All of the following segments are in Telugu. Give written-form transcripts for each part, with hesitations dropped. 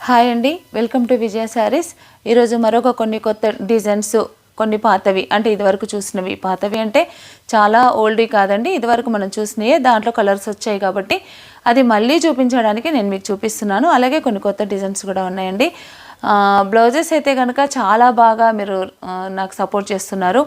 హాయ్ అండి, వెల్కమ్ టు విజయ శారీస్. ఈరోజు మరొక కొన్ని కొత్త డిజైన్స్, కొన్ని పాతవి అంటే ఇదివరకు చూసినవి. పాతవి అంటే చాలా ఓల్డ్ కాదండి, ఇదివరకు మనం చూసినవి. దాంట్లో కలర్స్ వచ్చాయి కాబట్టి అది మళ్ళీ చూపించడానికి నేను మీకు చూపిస్తున్నాను. అలాగే కొన్ని కొత్త డిజైన్స్ కూడా ఉన్నాయండి. బ్లౌజెస్ అయితే కనుక చాలా బాగా మీరు నాకు సపోర్ట్ చేస్తున్నారు.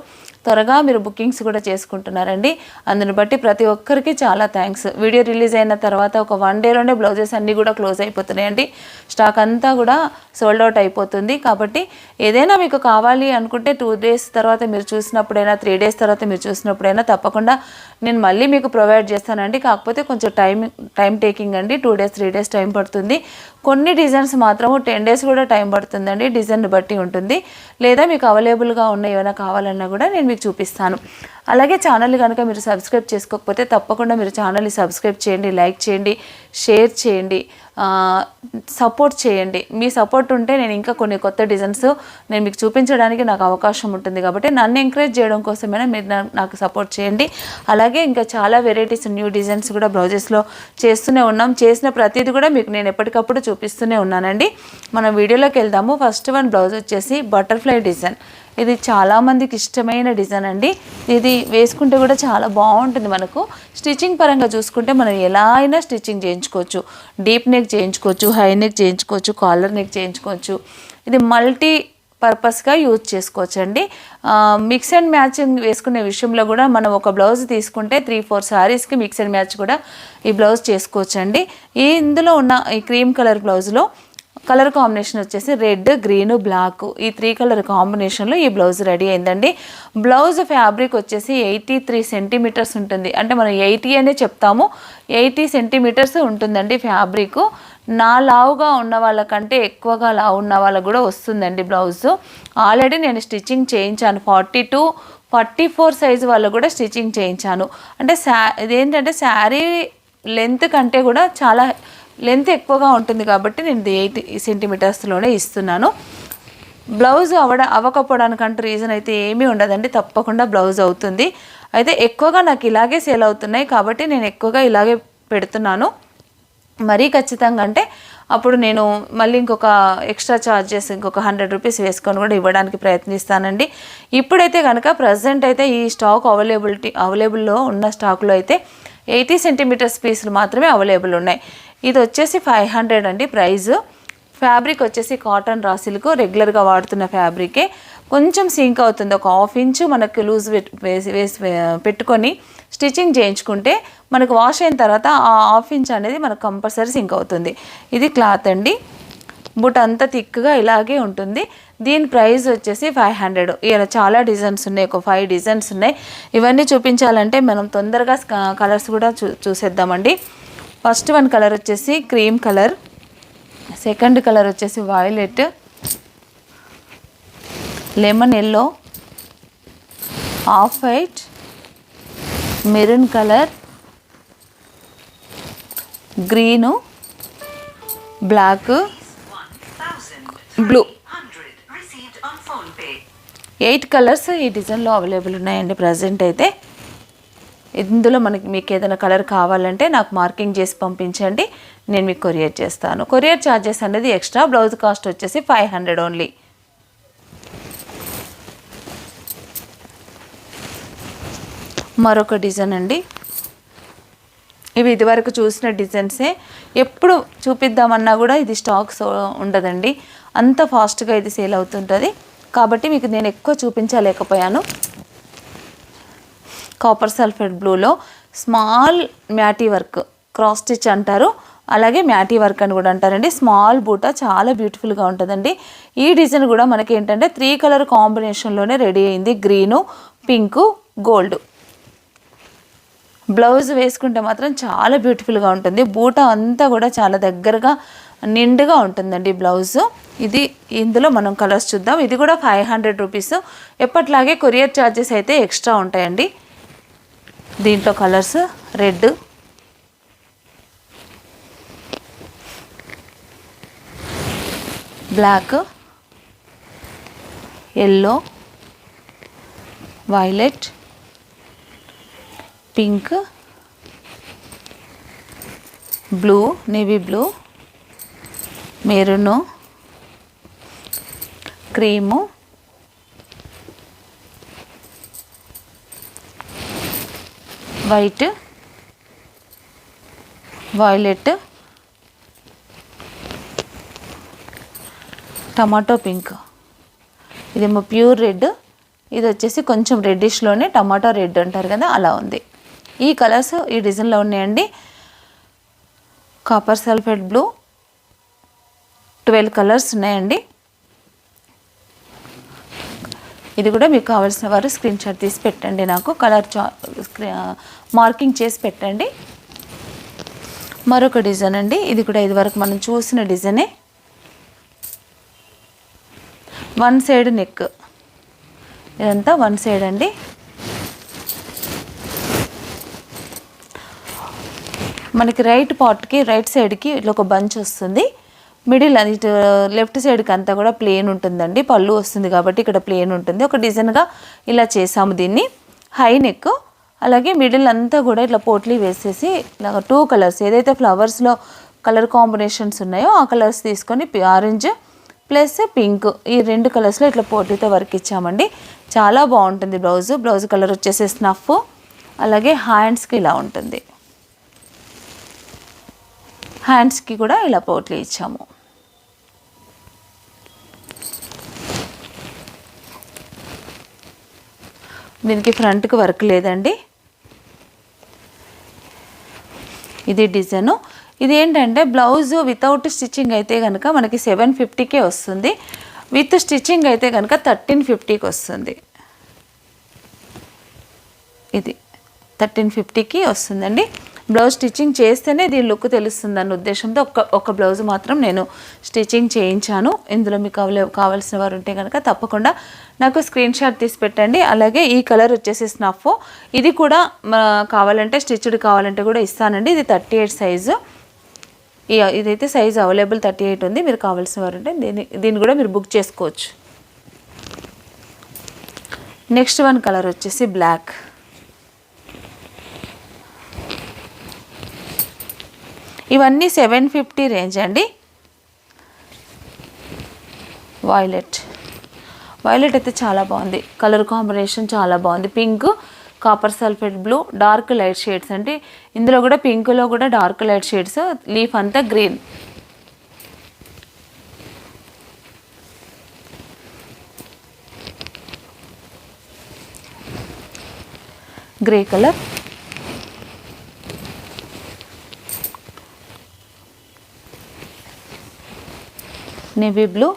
త్వరగా మీరు బుకింగ్స్ కూడా చేసుకుంటున్నారండి. అందుని బట్టి ప్రతి ఒక్కరికి చాలా థ్యాంక్స్. వీడియో రిలీజ్ అయిన తర్వాత ఒక 1 డేలోనే బ్లౌజెస్ అన్నీ కూడా క్లోజ్ అయిపోతున్నాయండి. స్టాక్ అంతా కూడా సోల్డ్ అవుట్ అయిపోతుంది. కాబట్టి ఏదైనా మీకు కావాలి అనుకుంటే 2 డేస్ తర్వాత మీరు చూసినప్పుడైనా, 3 డేస్ తర్వాత మీరు చూసినప్పుడైనా తప్పకుండా నేను మళ్ళీ మీకు ప్రొవైడ్ చేస్తానండి. కాకపోతే కొంచెం టైం టేకింగ్ అండి. 2 డేస్ 3 డేస్ టైం పడుతుంది. కొన్ని డిజైన్స్ మాత్రము 10 డేస్ కూడా టైం పడుతుందండి. డిజైన్ బట్టి ఉంటుంది. లేదా మీకు అవైలబుల్గా ఉన్న ఏమైనా కావాలన్నా కూడా నేను మీకు చూపిస్తాను. అలాగే ఛానల్ కనుక మీరు సబ్స్క్రైబ్ చేసుకోకపోతే తప్పకుండా మీరు ఛానల్ని సబ్స్క్రైబ్ చేయండి, లైక్ చేయండి, షేర్ చేయండి, సపోర్ట్ చేయండి. మీ సపోర్ట్ ఉంటే నేను ఇంకా కొన్ని కొత్త డిజైన్స్ నేను మీకు చూపించడానికి నాకు అవకాశం ఉంటుంది. కాబట్టి నన్ను ఎంకరేజ్ చేయడం కోసమైనా మీరు నాకు సపోర్ట్ చేయండి. అలాగే ఇంకా చాలా వెరైటీస్, న్యూ డిజైన్స్ కూడా బ్లౌజెస్లో చేస్తూనే ఉన్నాం. చేసిన ప్రతిదీ కూడా మీకు నేను ఎప్పటికప్పుడు చూపిస్తూనే ఉన్నానండి. మనం వీడియోలోకి వెళ్దాము. ఫస్ట్ వన్ బ్లౌజ్ వచ్చేసి బటర్ఫ్లై డిజైన్. ఇది చాలామందికి ఇష్టమైన డిజైన్ అండి. ఇది వేసుకుంటే కూడా చాలా బాగుంటుంది. మనకు స్టిచ్చింగ్ పరంగా చూసుకుంటే మనం ఎలా అయినా స్టిచ్చింగ్ చేయించుకోవచ్చు. డీప్ నెక్ చేయించుకోవచ్చు, హై నెక్ చేయించుకోవచ్చు, కాలర్ నెక్ చేయించుకోవచ్చు. ఇది మల్టీ పర్పస్గా యూజ్ చేసుకోవచ్చు అండి. మిక్స్ అండ్ మ్యాచింగ్ వేసుకునే విషయంలో కూడా మనం ఒక బ్లౌజ్ తీసుకుంటే 3-4 శారీస్కి మిక్స్ అండ్ మ్యాచ్ కూడా ఈ బ్లౌజ్ చేసుకోవచ్చు అండి. ఇందులో ఉన్న ఈ క్రీమ్ కలర్ బ్లౌజ్లో కలర్ కాంబినేషన్ వచ్చేసి రెడ్, గ్రీన్, బ్లాక్, ఈ 3 కలర్ కాంబినేషన్లో ఈ బ్లౌజ్ రెడీ అయిందండి. బ్లౌజ్ ఫ్యాబ్రిక్ వచ్చేసి 83 సెంటీమీటర్స్ ఉంటుంది. అంటే మనం 80 అనే చెప్తాము, 80 సెంటీమీటర్స్ ఉంటుందండి ఫ్యాబ్రిక్. నా లావుగా ఉన్న వాళ్ళకంటే ఎక్కువగా లావు ఉన్న వాళ్ళకు కూడా వస్తుందండి బ్లౌజ్. ఆల్రెడీ నేను స్టిచ్చింగ్ చేయించాను. 42-44 సైజు వాళ్ళకు కూడా స్టిచ్చింగ్ చేయించాను. అంటే ఇదేంటంటే శారీ లెంత్ కంటే కూడా చాలా లెంత్ ఎక్కువగా ఉంటుంది కాబట్టి నేను 80 సెంటీమీటర్స్లోనే ఇస్తున్నాను. బ్లౌజ్ అవ్వకపోవడానికంటే రీజన్ అయితే ఏమీ ఉండదండి. తప్పకుండా బ్లౌజ్ అవుతుంది. అయితే ఎక్కువగా నాకు ఇలాగే సేల్ అవుతున్నాయి కాబట్టి నేను ఎక్కువగా ఇలాగే పెడుతున్నాను. మరీ ఖచ్చితంగా అంటే అప్పుడు నేను మళ్ళీ ఇంకొక ఎక్స్ట్రా ఛార్జెస్ ఇంకొక 100 రూపీస్ వేసుకొని కూడా ఇవ్వడానికి ప్రయత్నిస్తానండి. ఇప్పుడైతే కనుక ప్రజెంట్ అయితే ఈ స్టాక్ అవైలబుల్లో ఉన్న స్టాక్లో అయితే 80 సెంటీమీటర్స్ పీసులు మాత్రమే అవైలబుల్ ఉన్నాయి. ఇది వచ్చేసి 500 అండి ప్రైస్. ఫ్యాబ్రిక్ వచ్చేసి కాటన్ రా సిల్క్, రెగ్యులర్గా వాడుతున్న ఫ్యాబ్రికే. కొంచెం సింక్ అవుతుంది. ఒక 1/2 ఇంచు మనకు లూజ్ వేసి పెట్టుకొని స్టిచ్చింగ్ చేయించుకుంటే మనకు వాష్ అయిన తర్వాత ఆ 1/2 ఇంచ్ అనేది మనకు కంపల్సరీ సింక్ అవుతుంది. ఇది క్లాత్ అండి. బుట్ అంతా థిక్గా ఇలాగే ఉంటుంది. దీని ప్రైస్ వచ్చేసి 500. ఇలా చాలా డిజైన్స్ ఉన్నాయి, ఒక 5 డిజైన్స్ ఉన్నాయి. ఇవన్నీ చూపించాలంటే మనం తొందరగా కలర్స్ కూడా చూసేద్దామండి. ఫస్ట్ వన్ కలర్ వచ్చేసి క్రీమ్ కలర్, సెకండ్ కలర్ వచ్చేసి violet, lemon yellow, off white, maroon colour, green, black, blue. 8 colours ఈ డిజైన్లో అవైలబుల్ ఉన్నాయండి ప్రజెంట్ అయితే. ఇందులో మీకు ఏదైనా కలర్ కావాలంటే నాకు మార్కింగ్ చేసి పంపించండి, నేను మీకు కొరియర్ చేస్తాను. కొరియర్ ఛార్జెస్ అనేది ఎక్స్ట్రా. బ్లౌజ్ కాస్ట్ వచ్చేసి 500 ఓన్లీ. మరొక డిజైన్ అండి. ఇవి ఇదివరకు చూసిన డిజైన్సే. ఎప్పుడు చూపిద్దామన్నా కూడా ఇది స్టాక్స్ ఉండదండి. అంత ఫాస్ట్గా ఇది సేల్ అవుతుంటుంది కాబట్టి మీకు నేను ఎక్కువ చూపించలేకపోయాను. Copper sulphate బ్లూలో small మ్యాటీ work, cross stitch అంటారు, అలాగే మ్యాటీ వర్క్ అని కూడా అంటారండి. స్మాల్ బూటా చాలా బ్యూటిఫుల్గా ఉంటుందండి. ఈ డిజైన్ కూడా మనకి ఏంటంటే 3 కలర్ కాంబినేషన్లోనే రెడీ అయింది. Green, pink, gold. బ్లౌజ్ వేసుకుంటే మాత్రం చాలా బ్యూటిఫుల్గా ఉంటుంది. బూటా అంతా కూడా చాలా దగ్గరగా నిండుగా ఉంటుందండి బ్లౌజ్. ఇందులో మనం కలర్స్ చూద్దాం. ఇది కూడా 500 రూపీస్. ఎప్పట్లాగే కొరియర్ ఛార్జెస్ అయితే ఎక్స్ట్రా ఉంటాయండి. దీంట్లో colours red, black, yellow, violet, pink, blue, navy blue, maroon, cream, white, violet, tomato pink, ఇదేమో ప్యూర్ రెడ్, ఇది వచ్చేసి కొంచెం రెడ్డిష్లోనే టమాటో రెడ్ అంటారు కదా అలా ఉంది. ఈ కలర్స్ ఈ డిజైన్లో ఉన్నాయండి. కాపర్ సల్ఫేట్ బ్లూ 12 కలర్స్ ఉన్నాయండి. ఇది కూడా మీకు కావాల్సిన వారు స్క్రీన్ షాట్ తీసి పెట్టండి, నాకు కలర్ మార్కింగ్ చేసి పెట్టండి. మరొక డిజైన్ అండి, ఇది కూడా ఇదివరకు మనం చూసిన డిజైనే. వన్ సైడ్ నెక్, ఇదంతా వన్ సైడ్ అండి. మనకి రైట్ పార్ట్కి రైట్ సైడ్కి ఇట్లా ఒక బంచ్ వస్తుంది. మిడిల్ అది లెఫ్ట్ సైడ్కి అంతా కూడా ప్లేన్ ఉంటుందండి. పళ్ళు వస్తుంది కాబట్టి ఇక్కడ ప్లేన్ ఉంటుంది. ఒక డిజైన్గా ఇలా చేసాము దీన్ని. హై నెక్, అలాగే మిడిల్ అంతా కూడా ఇట్లా పోట్లీ వేసేసి ఇలా 2 కలర్స్ ఏదైతే ఫ్లవర్స్లో కలర్ కాంబినేషన్స్ ఉన్నాయో ఆ కలర్స్ తీసుకొని ఆరెంజ్ ప్లస్ పింక్ ఈ 2 కలర్స్లో ఇట్లా పోట్లీతో వర్క్ ఇచ్చామండి. చాలా బాగుంటుంది బ్లౌజ్ కలర్ వచ్చేసి స్నఫ్, అలాగే హ్యాండ్స్కి ఇలా ఉంటుంది. హ్యాండ్స్కి కూడా ఇలా పోట్లీ ఇచ్చాము. దీనికి ఫ్రంట్కి వర్క్ లేదండి. ఇది డిజైను. ఇది ఏంటంటే బ్లౌజ్ వితౌట్ స్టిచ్చింగ్ అయితే కనుక మనకి 750కే వస్తుంది. విత్ స్టిచ్చింగ్ అయితే కనుక 1350కి వస్తుంది. ఇది 1350కి వస్తుందండి. బ్లౌజ్ స్టిచ్చింగ్ చేస్తేనే దీని లుక్ తెలుస్తుంది అన్న ఉద్దేశంతో ఒక బ్లౌజ్ మాత్రం నేను స్టిచ్చింగ్ చేయించాను. ఇందులో మీకు కావాల్సిన వారు ఉంటే కనుక తప్పకుండా నాకు స్క్రీన్ షాట్ తీసి పెట్టండి. అలాగే ఈ కలర్ వచ్చేసి స్నఫ్, ఇది కూడా కావాలంటే స్టిచ్డ్ కావాలంటే కూడా ఇస్తానండి. ఇది 38 సైజు. ఇదైతే సైజు అవైలబుల్ 38 ఉంది. మీరు కావాల్సిన వారు ఉంటే దీన్ని కూడా మీరు బుక్ చేసుకోవచ్చు. నెక్స్ట్ వన్ కలర్ వచ్చేసి బ్లాక్. ఇవన్నీ 750 రేంజ్ అండి. వైలెట్ అయితే చాలా బాగుంది. కలర్ కాంబినేషన్ చాలా బాగుంది. Pink, copper sulphate blue, dark light shades అండి. ఇందులో కూడా పింక్లో కూడా డార్క్ లైట్ షేడ్స్. లీఫ్ అంతా green. Grey colour, navy blue,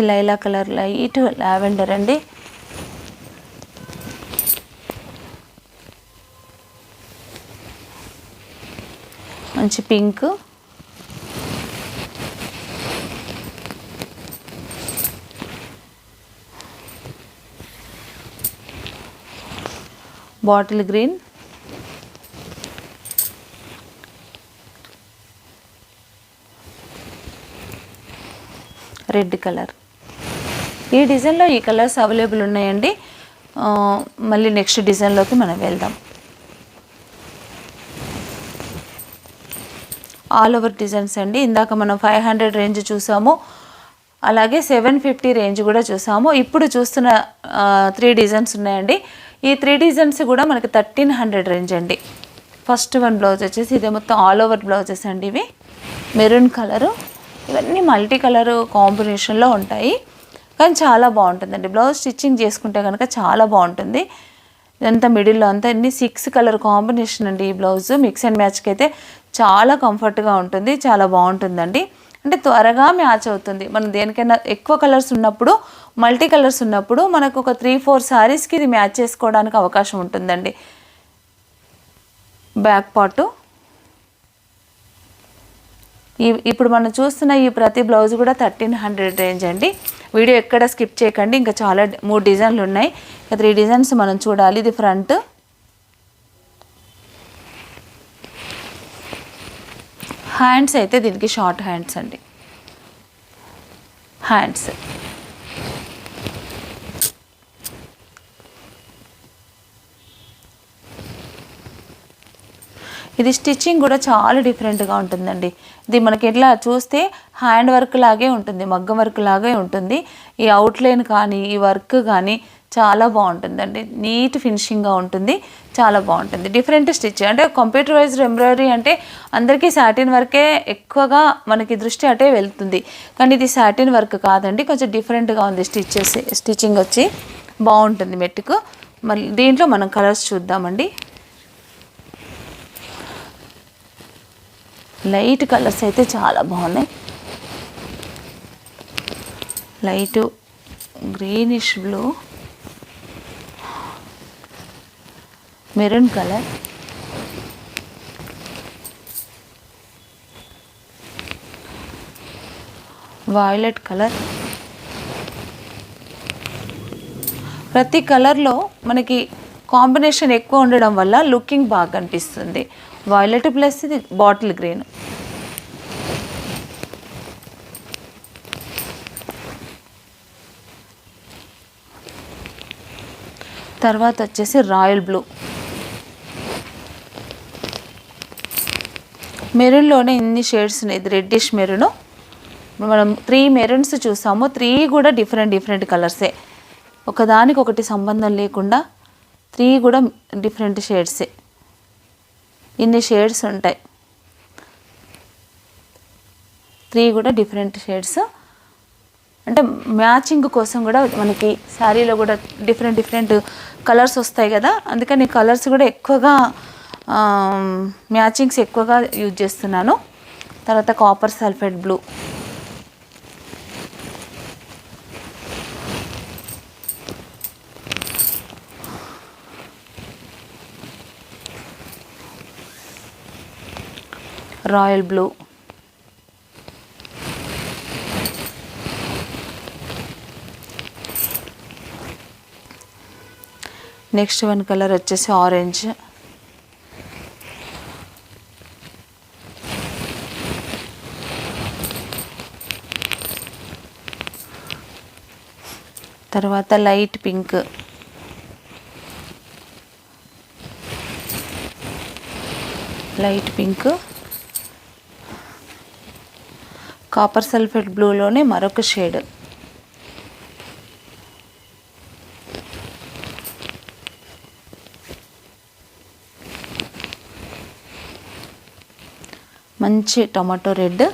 Laila colour, light lavender అండి. మంచి pink, bottle green, red colour. ఈ డిజైన్లో ఈ కలర్స్ అవైలబుల్ ఉన్నాయండి. మళ్ళీ నెక్స్ట్ డిజైన్లోకి మనం వెళ్దాం. ఆల్ ఓవర్ డిజైన్స్ అండి. ఇందాక మనం 500 రేంజ్ చూసాము, అలాగే 750 రేంజ్ కూడా చూసాము. ఇప్పుడు చూస్తున్న 3 డిజైన్స్ ఉన్నాయండి. ఈ 3 డిజైన్స్ కూడా మనకి 1300 రేంజ్ అండి. ఫస్ట్ వన్ బ్లౌజ్ వచ్చేసి ఇదే మొత్తం ఆల్ ఓవర్ బ్లౌజెస్ అండి. ఇవి మెరూన్ కలరు, ఇవన్నీ మల్టీ కలర్ కాంబినేషన్లో ఉంటాయి, కానీ చాలా బాగుంటుందండి. బ్లౌజ్ స్టిచ్చింగ్ చేసుకుంటే కనుక చాలా బాగుంటుంది. ఇదంతా మిడిల్లో అంతా అన్ని 6 కలర్ కాంబినేషన్ అండి. ఈ బ్లౌజ్ మిక్స్ అండ్ మ్యాచ్కి అయితే చాలా కంఫర్ట్గా ఉంటుంది, చాలా బాగుంటుందండి. అంటే త్వరగా మ్యాచ్ అవుతుంది. మనం దేనికైనా ఎక్కువ కలర్స్ ఉన్నప్పుడు, మల్టీ కలర్స్ ఉన్నప్పుడు మనకు ఒక 3-4 శారీస్కి ఇది మ్యాచ్ చేసుకోవడానికి అవకాశం ఉంటుందండి. బ్యాక్ పార్టు ఇప్పుడు మనం చూస్తున్న ఈ ప్రతి బ్లౌజ్ కూడా 1300 రేంజ్ అండి. వీడియో ఎక్కడ స్కిప్ చేయకండి. ఇంకా చాలా 3 డిజైన్లు ఉన్నాయి. 3 డిజైన్స్ మనం చూడాలి. ఇది ఫ్రంట్, హ్యాండ్స్ అయితే దీనికి షార్ట్ హ్యాండ్స్ అండి. హ్యాండ్స్ ఇది స్టిచ్చింగ్ కూడా చాలా డిఫరెంట్గా ఉంటుందండి. ఇది మనకి ఎట్లా చూస్తే హ్యాండ్ వర్క్ లాగే ఉంటుంది, మగ్గం వర్క్ లాగే ఉంటుంది. ఈ అవుట్లైన్ కానీ ఈ వర్క్ కానీ చాలా బాగుంటుందండి. నీట్ ఫినిషింగ్గా ఉంటుంది, చాలా బాగుంటుంది. డిఫరెంట్ స్టిచ్ అంటే కంప్యూటరైజ్డ్ ఎంబ్రాయిడరీ అంటే అందరికీ సాటిన్ వర్కే ఎక్కువగా మనకి దృష్టి అటే వెళ్తుంది. కానీ ఇది సాటిన్ వర్క్ కాదండి, కొంచెం డిఫరెంట్గా ఉంది. స్టిచ్చింగ్ వచ్చి బాగుంటుంది మెట్టుకు. మళ్ళీ దీంట్లో మనం కలర్స్ చూద్దామండి. లైట్ కలర్స్ అయితే చాలా బాగున్నాయి. Light greenish blue, maroon colour, violet colour. ప్రతి కలర్లో మనకి కాంబినేషన్ ఎక్కువ ఉండడం వల్ల లుకింగ్ బాగా కనిపిస్తుంది. వైలెట్ ప్లస్ ఇది బాటిల్ గ్రీన్. తర్వాత వచ్చేసి రాయల్ బ్లూ. మెరూన్లోనే ఇన్ని షేడ్స్ ఉన్నాయి. ఇది రెడ్డిష్ మెరూన్. మనం 3 మెరూన్స్ చూసాము. 3 కూడా డిఫరెంట్ కలర్సే, ఒకదానికి ఒకటి సంబంధం లేకుండా 3 కూడా డిఫరెంట్ షేడ్సే. ఇన్ని షేడ్స్ ఉంటాయి. 3 కూడా డిఫరెంట్ షేడ్స్. అంటే మ్యాచింగ్ కోసం కూడా మనకి శారీలో కూడా డిఫరెంట్ కలర్స్ వస్తాయి కదా, అందుకని కలర్స్ కూడా ఎక్కువగా మ్యాచింగ్స్ ఎక్కువగా యూజ్ చేస్తున్నాను. తర్వాత copper sulphate blue, royal blue, next one colour వచ్చేసి ఆరెంజ్, తర్వాత లైట్ పింక్, కాపర్ సల్ఫేట్ బ్లూలోనే మరొక షేడ్, మంచి టొమాటో రెడ్.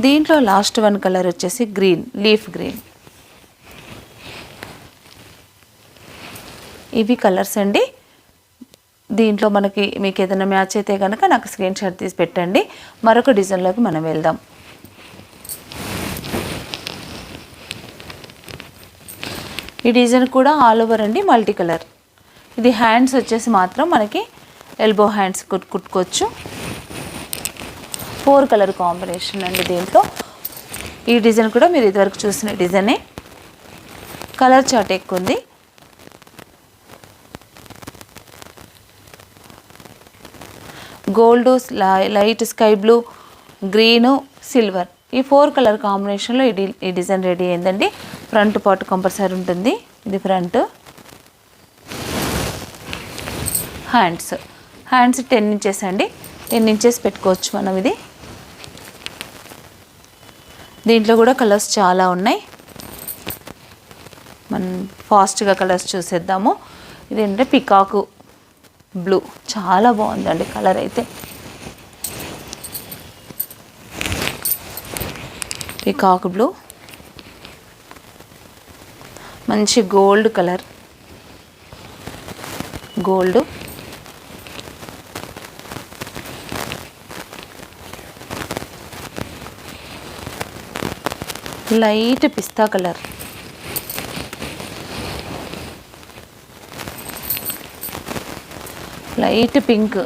దీంట్లో లాస్ట్ వన్ కలర్ వచ్చేసి గ్రీన్, లీఫ్ గ్రీన్. ఇవి కలర్స్ అండి. దీంట్లో మీకు ఏదైనా మ్యాచ్ అయితే కనుక నాకు స్క్రీన్ షాట్ తీసి పెట్టండి. మరొక డిజైన్లోకి మనం వెళ్దాం. ఈ డిజైన్ కూడా ఆల్ ఓవర్ అండి, మల్టీ కలర్. ఇది హ్యాండ్స్ వచ్చేసి మాత్రం మనకి ఎల్బో హ్యాండ్స్ కుట్టుకోవచ్చు. 4 కలర్ కాంబినేషన్ అండి దీంట్లో. ఈ డిజైన్ కూడా మీరు ఇదివరకు చూసిన డిజైనే, కలర్ చార్ట్ ఎక్కువ ఉంది. Gold, light sky blue, green, silver, ఈ 4 కలర్ కాంబినేషన్లో ఈ డిజైన్ రెడీ అయిందండి. ఫ్రంట్ పార్ట్ కంపల్సరీ ఉంటుంది. ఇది ఫ్రంట్. హ్యాండ్స్ 10 ఇంచెస్ అండి, 10 ఇంచెస్ పెట్టుకోవచ్చు మనం. ఇది దీంట్లో కూడా కలర్స్ చాలా ఉన్నాయి. మనం ఫాస్ట్గా కలర్స్ చూసేద్దాము. ఇదేంటంటే పికాకు బ్లూ, చాలా బాగుందండి కలర్ అయితే. పికాక్ బ్లూ, మంచి గోల్డ్ కలర్, గోల్డ్, లైట్ పిస్తా colour, light pink,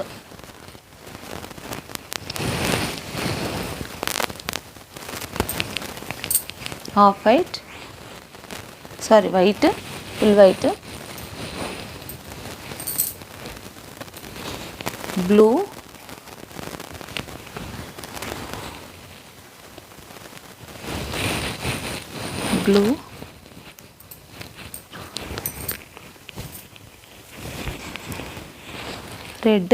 half white, white, full white, blue, red,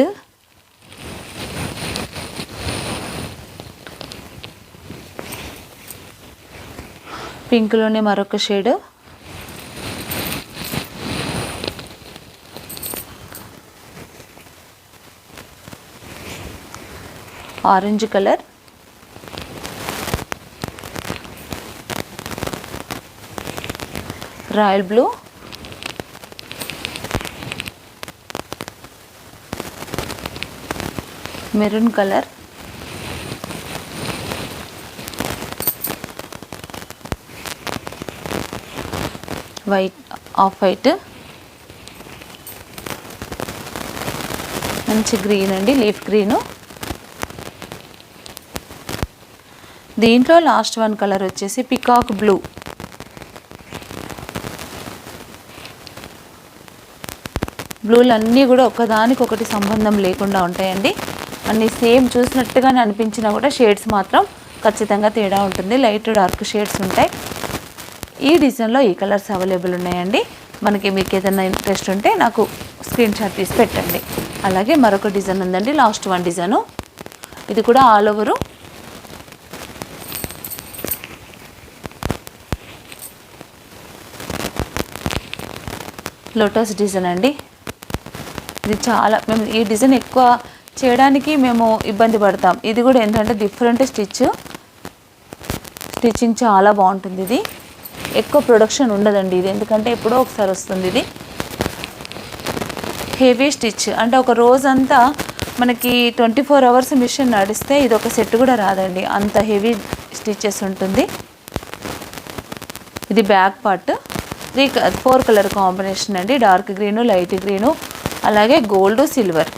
పింక్లోనే మరొక shade, orange colour, royal blue, maroon colour, white, off white, మంచి గ్రీన్ అండి, లీఫ్ గ్రీను. దీంట్లో లాస్ట్ వన్ కలర్ వచ్చేసి పికాక్ బ్లూ. బ్లూలు అన్నీ కూడా ఒకదానికొకటి సంబంధం లేకుండా ఉంటాయండి. అన్నీ సేమ్ చూసినట్టుగానే అనిపించినా కూడా షేడ్స్ మాత్రం ఖచ్చితంగా తేడా ఉంటుంది. లైట్ డార్క్ షేడ్స్ ఉంటాయి. ఈ డిజైన్లో ఈ కలర్స్ అవైలబుల్ ఉన్నాయండి. మీకు ఏదైనా ఇంట్రెస్ట్ ఉంటే నాకు స్క్రీన్ షాట్ తీసి పెట్టండి. అలాగే మరొక డిజైన్ ఉందండి, లాస్ట్ వన్ డిజైను. ఇది కూడా ఆల్ ఓవరు లోటస్ డిజైన్ అండి. ఇది మేము ఈ డిజైన్ ఎక్కువ చేయడానికి మేము ఇబ్బంది పడతాం. ఇది కూడా ఏంటంటే డిఫరెంట్ స్టిచ్చింగ్ చాలా బాగుంటుంది. ఇది ఎక్కువ ప్రొడక్షన్ ఉండదండి. ఇది ఎందుకంటే ఎప్పుడో ఒకసారి వస్తుంది. ఇది హెవీ స్టిచ్ అంటే ఒక రోజంతా మనకి 24 అవర్స్ మిషన్ నడిస్తే ఇది ఒక సెట్ కూడా రాదండి, అంత హెవీ స్టిచెస్ ఉంటుంది. ఇది బ్యాక్ పార్ట్ 4 కలర్ కాంబినేషన్ అండి. డార్క్ గ్రీను, లైట్ గ్రీను, అలాగే గోల్డ్, సిల్వర్.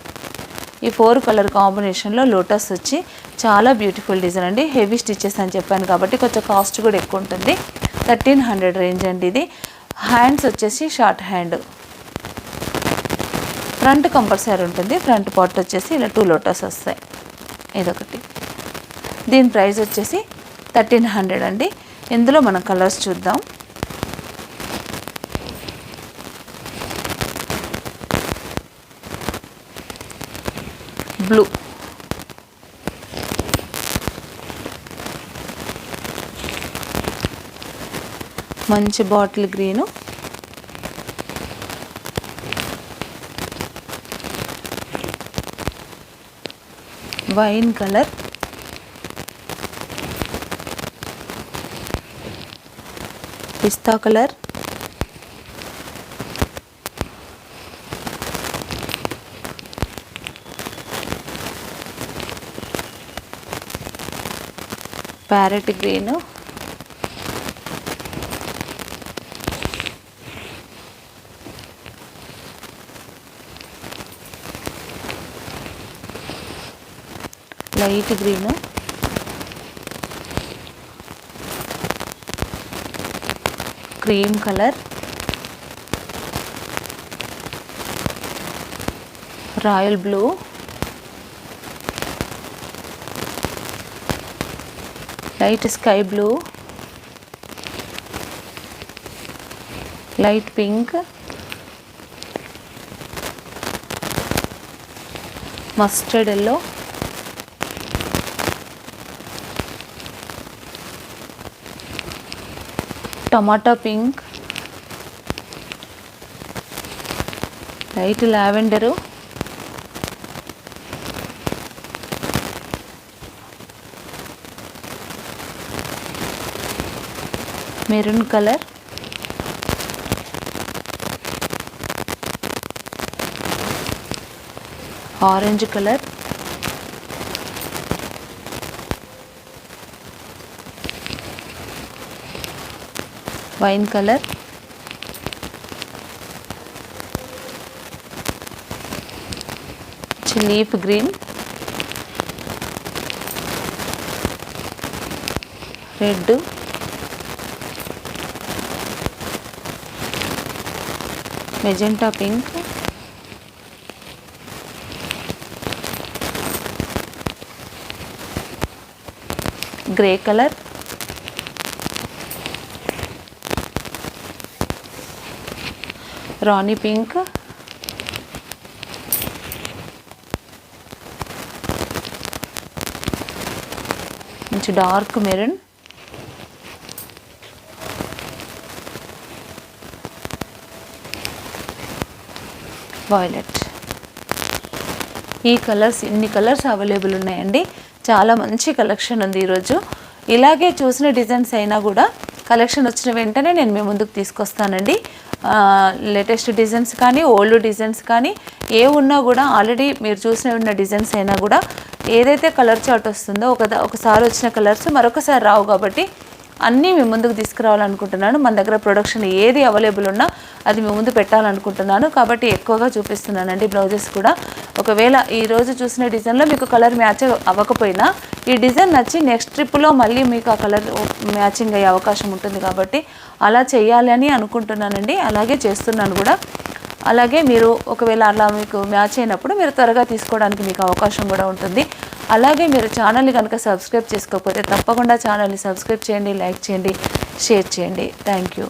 ఈ 4 కలర్ కాంబినేషన్లో లోటస్ వచ్చి చాలా బ్యూటిఫుల్ డిజైన్ అండి. హెవీ స్టిచెస్ అని చెప్పాను కాబట్టి కొంచెం కాస్ట్ కూడా ఎక్కువ ఉంటుంది. 1300 రేంజ్ అండి. ఇది హ్యాండ్స్ వచ్చేసి షార్ట్ హ్యాండ్, ఫ్రంట్ కంపల్సరీ ఉంటుంది. ఫ్రంట్ పార్ట్ వచ్చేసి ఇలా 2 లోటస్ వస్తాయి, ఇదొకటి. దీని ప్రైస్ వచ్చేసి 1300 అండి. ఇందులో మనం కలర్స్ చూద్దాం. బ్లూ, మంచి బాటిల్ గ్రీను, వైన్ కలర్, పిస్తా colour, parrot green, light green, cream colour, royal blue, light sky blue, light pink, mustard yellow, టమాటా pink, light lavender, maroon colour, orange colour, wine colour, leaf green, red, magenta pink, grey colour, రాణి పింక్, మంచి డార్క్ మెరూన్, వాయిలెట్. ఈ కలర్స్, ఇన్ని కలర్స్ అవైలబుల్ ఉన్నాయండి. చాలా మంచి కలెక్షన్ ఉంది ఈరోజు. ఇలాగే చూసిన డిజైన్స్ అయినా కూడా కలెక్షన్ వచ్చిన వెంటనే నేను మీ ముందుకు తీసుకొస్తానండి. లేటెస్ట్ డిజైన్స్ కానీ, ఓల్డ్ డిజైన్స్ కానీ ఏ ఉన్నా కూడా, ఆల్రెడీ మీరు చూసిన ఉన్న డిజైన్స్ అయినా కూడా ఏదైతే కలర్ చార్ట్ వస్తుందో ఒకసారి వచ్చిన కలర్స్ మరొకసారి రావు కాబట్టి అన్నీ మీ ముందుకు తీసుకురావాలనుకుంటున్నాను. మన దగ్గర ప్రొడక్షన్ ఏది అవైలబుల్ ఉన్నా అది మీ ముందు పెట్టాలనుకుంటున్నాను కాబట్టి ఎక్కువగా చూపిస్తున్నానండి బ్లౌజెస్ కూడా. ఒకవేళ ఈరోజు చూసిన డిజైన్లో మీకు కలర్ మ్యాచ్ అవ్వకపోయినా ఈ డిజైన్ నచ్చి నెక్స్ట్ ట్రిప్లో మళ్ళీ మీకు ఆ కలర్ మ్యాచింగ్ అయ్యే అవకాశం ఉంటుంది కాబట్టి అలా చేయాలి అని అనుకుంటున్నానండి. అలాగే చేస్తున్నాను కూడా. అలాగే మీరు ఒకవేళ అలా మీకు మ్యాచ్ అయినప్పుడు మీరు త్వరగా తీసుకోవడానికి మీకు అవకాశం కూడా ఉంటుంది. అలాగే మీరు ఛానల్ని కనుక సబ్స్క్రైబ్ చేసుకోకపోతే తప్పకుండా ఛానల్ని సబ్స్క్రైబ్ చేయండి, లైక్ చేయండి, షేర్ చేయండి. Thank you.